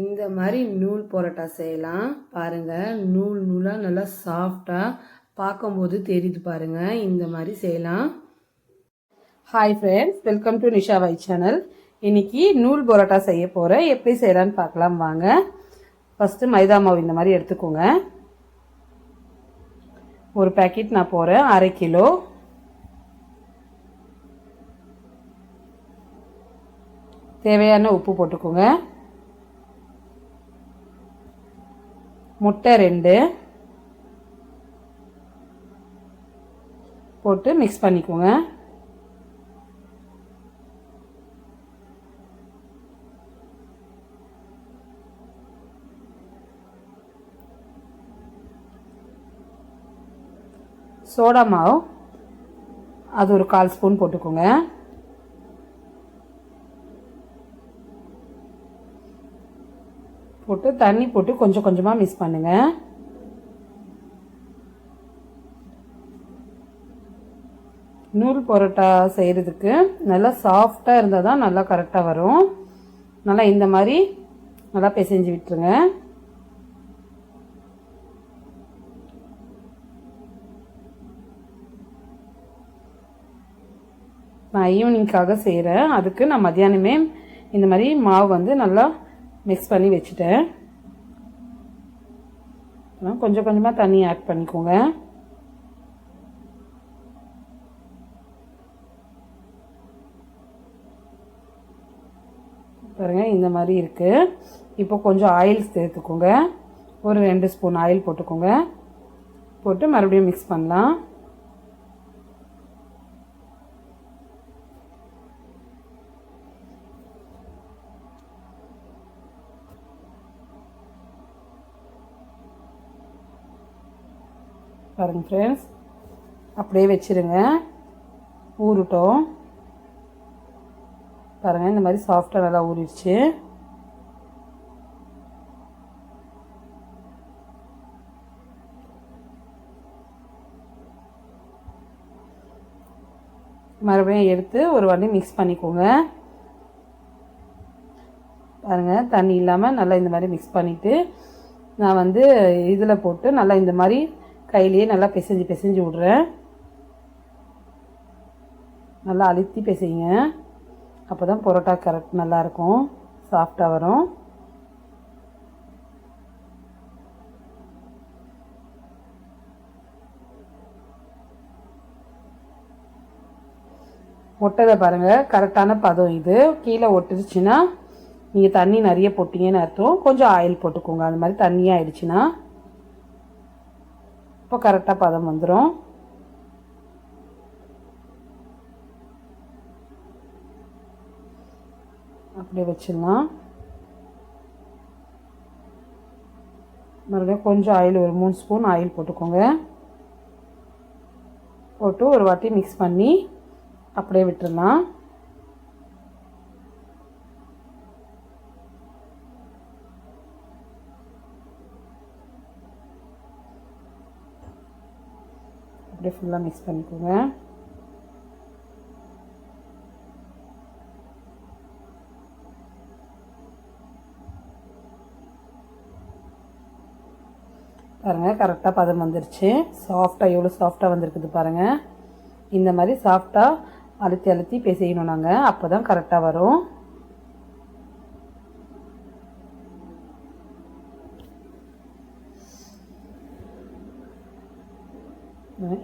இந்த மாதிரி நூல் பரோட்டா செய்யலாம் பாருங்கள். நூல் நூலாக நல்லா சாஃப்டாக பார்க்கும்போது தெரியுது பாருங்கள். இந்த மாதிரி செய்யலாம். Hi friends, welcome to Nisha வை சேனல். இன்றைக்கி நூல் பரோட்டா செய்ய போகிறேன். எப்படி செய்யலான்னு பார்க்கலாம் வாங்க. ஃபஸ்ட்டு மைதா மாவு இந்த மாதிரி எடுத்துக்கோங்க. ஒரு பேக்கெட் நான் போகிறேன், 1/2 கிலோ. தேவையான உப்பு போட்டுக்கோங்க. முட்டை 2 போட்டு மிக்ஸ் பண்ணிக்கோங்க. சோடா மாவு அது ஒரு 1/4 ஸ்பூன் போட்டுக்கோங்க. போட்டு தண்ணி போட்டு கொஞ்சம் கொஞ்சமாக மிக்ஸ் பண்ணுங்க. நூல் பரோட்டா செய்கிறதுக்கு நல்லா சாஃப்டாக இருந்தால் தான் நல்லா கரெக்டாக வரும். நல்லா இந்த மாதிரி நல்லா பிசைஞ்சு விட்டுருங்க. நான் ஈவினிங்காக செய்கிறேன். அதுக்கு நான் மத்தியானமே இந்த மாதிரி மாவு வந்து நல்லா மிக்ஸ் பண்ணி வச்சுட்டேன். கொஞ்சம் கொஞ்சமாக தண்ணி ஆட் பண்ணிக்கோங்க. பாருங்கள், இந்த மாதிரி இருக்குது. இப்போ கொஞ்சம் ஆயில் சேர்த்துக்கோங்க. ஒரு 2 ஸ்பூன் ஆயில் போட்டுக்கோங்க. போட்டு மறுபடியும் மிக்ஸ் பண்ணலாம். பாருங்கள் ஃப்ரெண்ட்ஸ், அப்படியே வச்சுருங்க, ஊறட்டும். பாருங்கள், இந்த மாதிரி சாஃப்டாக நல்லா ஊறிடுச்சு. மறுபடியும் எடுத்து ஒரு வாட்டி மிக்ஸ் பண்ணிக்கோங்க. பாருங்கள், தண்ணி இல்லாமல் நல்லா இந்த மாதிரி மிக்ஸ் பண்ணிவிட்டு நான் வந்து இதில் போட்டு நல்லா இந்த மாதிரி கையிலேயே நல்லா பிசைஞ்சு விட்றேன். நல்லா அழுத்தி பிசைங்க. அப்போ தான் பரோட்டா கரெக்ட் நல்லாயிருக்கும், சாஃப்டாக வரும். ஒட்டதை பாருங்கள், கரெக்டான பதம் இது. கீழே ஒட்டுருச்சுன்னா நீங்கள் தண்ணி நிறைய போட்டிங்கன்னு அர்த்தம். கொஞ்சம் ஆயில் போட்டுக்கோங்க. அந்த மாதிரி தண்ணியாக ஆயிடுச்சுன்னா இப்போ கரெக்டாக பதம் வந்துடும். அப்படியே வச்சிடலாம். மறுபடியும் கொஞ்சம் ஆயில், ஒரு 3 ஸ்பூன் ஆயில் போட்டுக்கோங்க. போட்டு ஒரு வாட்டி மிக்ஸ் பண்ணி அப்படியே விட்டுடலாம். அப்படியே ஃபுல்லாக மிக்ஸ் பண்ணிக்கோங்க. பாருங்கள், கரெக்டாக பதம் வந்துருச்சு. சாஃப்டாக எவ்வளோ சாஃப்டாக வந்திருக்குது பாருங்கள். இந்த மாதிரி சாஃப்டாக அழுத்தி அழுத்தி பிசையணும் நாங்கள். அப்போ தான் கரெக்டாக வரும்.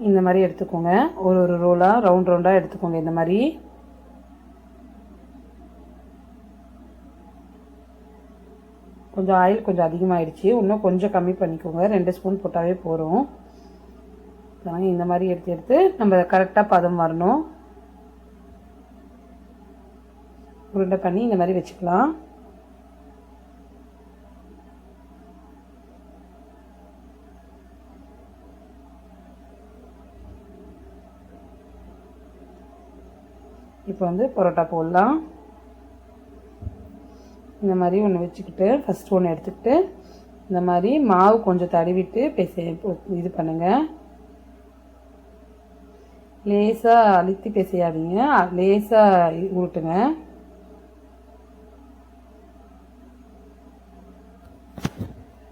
இந்த மாதிரி எடுத்துக்கோங்க. ஒரு ரோலாக ரவுண்டாக எடுத்துக்கோங்க. இந்த மாதிரி கொஞ்சம் ஆயில் கொஞ்சம் அதிகமாகிடுச்சு. இன்னும் கொஞ்சம் கம்மி பண்ணிக்கோங்க. 2 ஸ்பூன் போட்டாவே போகிறோம். இந்த மாதிரி எடுத்து நம்ம கரெக்டாக பதம் வரணும். உருண்டை பண்ணி இந்த மாதிரி வச்சுக்கலாம். இப்போ வந்து பரோட்டா போடலாம். இந்த மாதிரி ஒன்று வச்சுக்கிட்டு ஃபஸ்ட்டு ஒன்று எடுத்துக்கிட்டு இந்த மாதிரி மாவு கொஞ்சம் தடவிட்டு இது பண்ணுங்கள். லேசாக அழுத்தி பிசையாதீங்க, லேசாக உருட்டுங்க.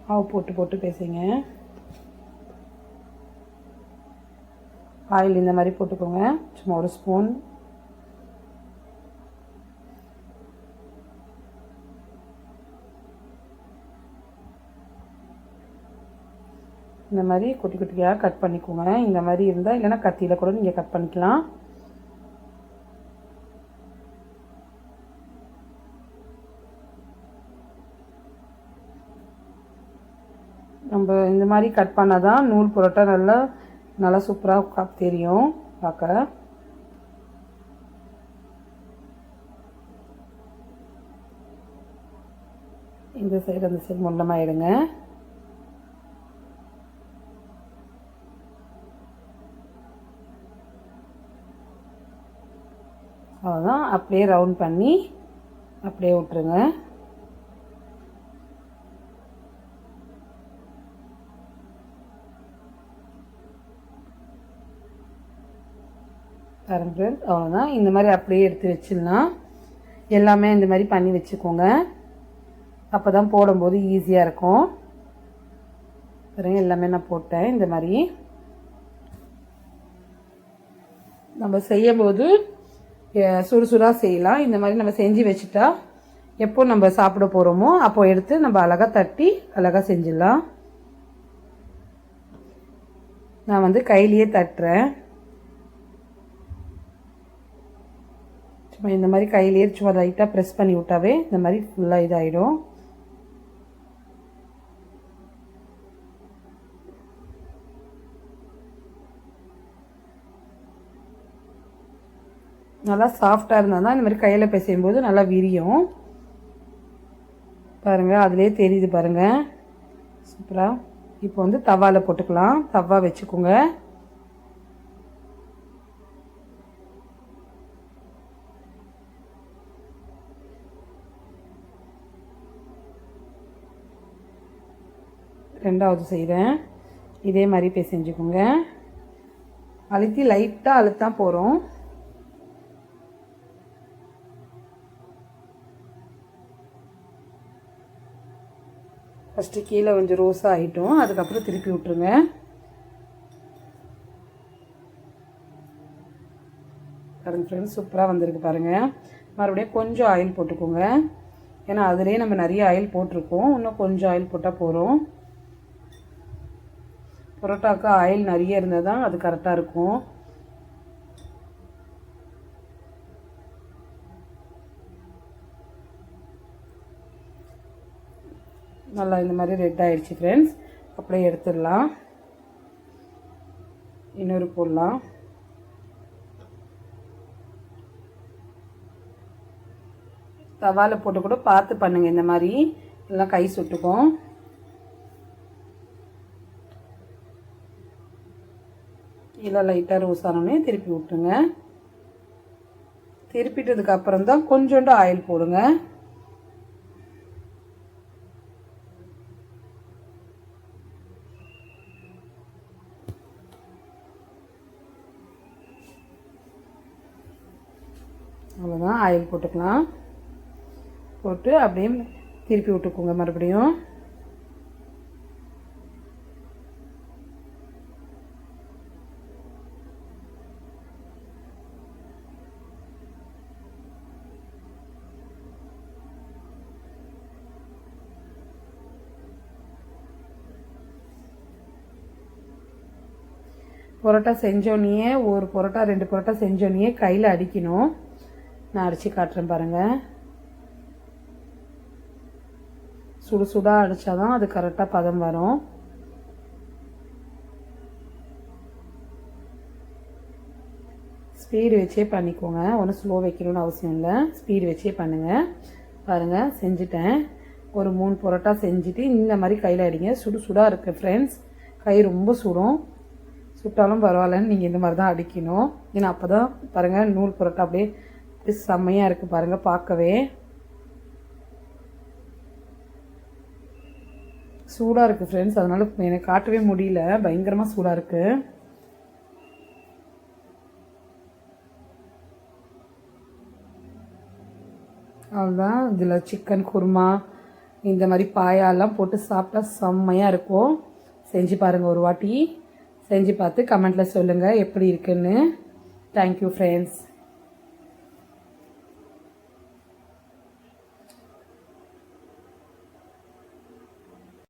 மாவு போட்டு போட்டு பேசுங்க. ஆயில் இந்த மாதிரி போட்டுக்கோங்க, சும்மா ஒரு ஸ்பூன். இந்த மாதிரி குட்டி குட்டியாக கட் பண்ணிக்கோங்க. இந்த மாதிரி இருந்தால் இல்லைன்னா கத்தியில் கூட நீங்கள் கட் பண்ணிக்கலாம். நம்ம இந்த மாதிரி கட் பண்ணால் தான் நூல் புரோட்டா நல்லா நல்லா சூப்பராக தெரியும் பார்க்க. இந்த சைடு அந்த சைடு மொல்லமாக எடுங்க. அவ்வளோதான், அப்படியே ரவுண்ட் பண்ணி அப்படியே விட்டுருங்க. ஃப்ரெண்ட்ஸ் அவ்வளோதான். இந்த மாதிரி அப்படியே எடுத்து வச்சிடலாம். எல்லாமே இந்த மாதிரி பண்ணி வச்சுக்கோங்க, அப்போ தான் போடும்போது ஈஸியாக இருக்கும். பாருங்க, எல்லாமே நான் போட்டேன். இந்த மாதிரி நம்ம செய்யும்போது சுடுசுடாக செய்யலாம். இந்த மாதிரி நம்ம செஞ்சு வச்சுட்டா எப்போ நம்ம சாப்பிட போகிறோமோ அப்போ எடுத்து நம்ம அழகாக தட்டி அழகாக செஞ்சிடலாம். நான் வந்து கையிலேயே தட்டுறேன். சும்மா இந்த மாதிரி கையிலேயே சும்மா லைட்டாக ப்ரெஸ் பண்ணி விட்டாவே இந்த மாதிரி ஃபுல்லாக இதாகிடும். நல்லா சாஃப்டாக இருந்தால் தான் இந்த மாதிரி கையில் பிசையும் போது நல்லா விரியும். பாருங்கள், அதிலே தெரியுது பாருங்கள், சூப்பராக. இப்போ வந்து தவாவில் போட்டுக்கலாம். தவா வச்சுக்கோங்க. ரெண்டாவது செய்கிறேன். இதே மாதிரி போய் செஞ்சுக்கோங்க. அழுத்தி லைட்டாக அழுத்தா போகிறோம். ஃபஸ்ட்டு கீழே கொஞ்சம் ரோஸாக ஆகிட்டோம், அதுக்கப்புறம் திருப்பி விட்ருங்க. பாருங்கள் ஃப்ரெண்ட்ஸ், சூப்பராக வந்திருக்கு பாருங்கள். மறுபடியும் கொஞ்சம் ஆயில் போட்டுக்கோங்க, ஏன்னா அதுலேயே நம்ம நிறைய ஆயில் போட்டிருக்கோம். இன்னும் கொஞ்சம் ஆயில் போட்டால் போகிறோம். பரோட்டாவுக்கு ஆயில் நிறைய இருந்தால் தான் அது கரெக்டாக இருக்கும். நல்லா இந்த மாதிரி ரெட் ஆகிடுச்சு ஃப்ரெண்ட்ஸ். அப்படியே எடுத்துடலாம். இன்னொரு போடலாம். தவாவில் போட்டு கூட பார்த்து பண்ணுங்கள். இந்த மாதிரி எல்லாம் கை சுட்டுக்கும். இல்லை லைட்டாக ரோஸ் ஆனோடனே திருப்பி விட்டுருங்க. திருப்பிட்டதுக்கு அப்புறம் தான் கொஞ்சோண்டு ஆயில் போடுங்க. அவ்வளோதான், ஆயில் போட்டுக்கலாம். போட்டு அப்படியே திருப்பி விட்டுக்கோங்க மறுபடியும். பரோட்டா செஞ்சோன்னே ஒரு பரோட்டா 2 பரோட்டா செஞ்சோன்னே கையில் அடிக்கணும். நான் அடித்து காட்டுறேன் பாருங்கள். சுடு சுடாக அடித்தாதான் அது கரெக்டாக பதம் வரும். ஸ்பீடு வச்சே பண்ணிக்கோங்க, ஒன்றும் ஸ்லோ வைக்கணும்னு அவசியம் இல்லை. ஸ்பீடு வச்சே பண்ணுங்கள். பாருங்கள், செஞ்சுட்டேன். ஒரு 3 பரோட்டா செஞ்சுட்டு இந்த மாதிரி கையில் அடிங்க. சுடு சுடாக இருக்குது ஃப்ரெண்ட்ஸ். கை ரொம்ப சுடும். சுட்டாலும் பரவாயில்லன்னு நீங்கள் இந்த மாதிரி தான் அடிக்கணும். ஏன்னா அப்போ தான் பாருங்கள் நூல் பரோட்டா அப்படியே செம்மையாக இருக்குது பாருங்கள் பார்க்கவே. சூடாக இருக்குது ஃப்ரெண்ட்ஸ், அதனால் எனக்கு காட்டவே முடியல, பயங்கரமாக சூடாக இருக்குது. அவ்வளோதான். இதில் சிக்கன் குருமா இந்த மாதிரி பாயாலாம் போட்டு சாப்பிட்டா செம்மையாக இருக்கும். செஞ்சு பாருங்கள் ஒரு வாட்டி. செஞ்சு பார்த்து கமெண்ட்டில் சொல்லுங்கள் எப்படி இருக்குன்னு. Thank you friends.